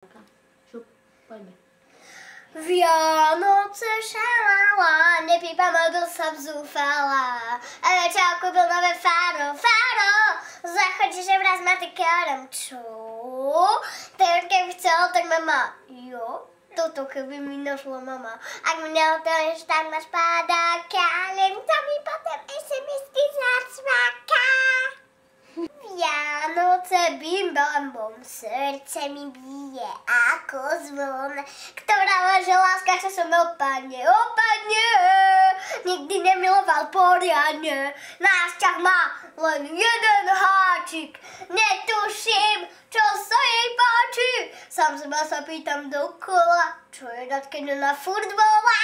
Šup, poďme. Vianoce šalala, nepípama, byl som zúfala. A večer kúpil nové faro. Zachodí, že vraz matikárom. Čo? Tak keby chcel, tak mama. Jo? Toto keby mi našla mama. Ak mi neotvoríš, tak máš padáka. Len to mi potom SMS-ky zacvaká. Vianoce, bim bam bom, srdce mi bije ako zvon, ktorá leže láska, čo som opadne. Nikdy nemiloval poriadne, náš vzťah má len jeden háčik. Netuším, čo sa jej páči, sám seba sa pýtam dokola, čo je dať, keď ona furt volá.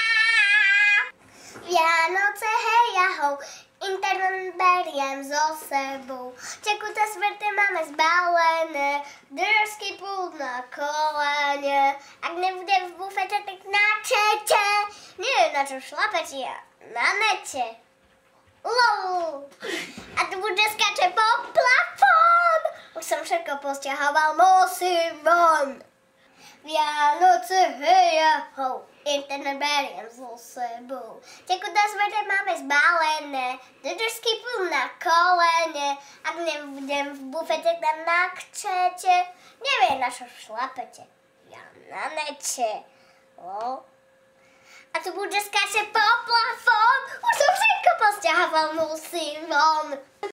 Vianoce, hej, ahoj, internet beriem so sebou. Čekuta sverte máme zbalené, držky pult na kolene. Ak nebude v bufete, tak na čete. Nie na čo šlapete, na nete. Lol. A tu bude skáče po plafón. Už som všetko posťahoval, musím von. Vianoce, hej, ahoj, internet beriem so sebou. Tekuta svete máme zbalené, držky pult na kolene. Ak nebudem v bufete, tam nakčete. Neviem, na čo šlapete. Ja na nete. A tu bude skáče po plafón. Už som všetko posťahoval, musím von.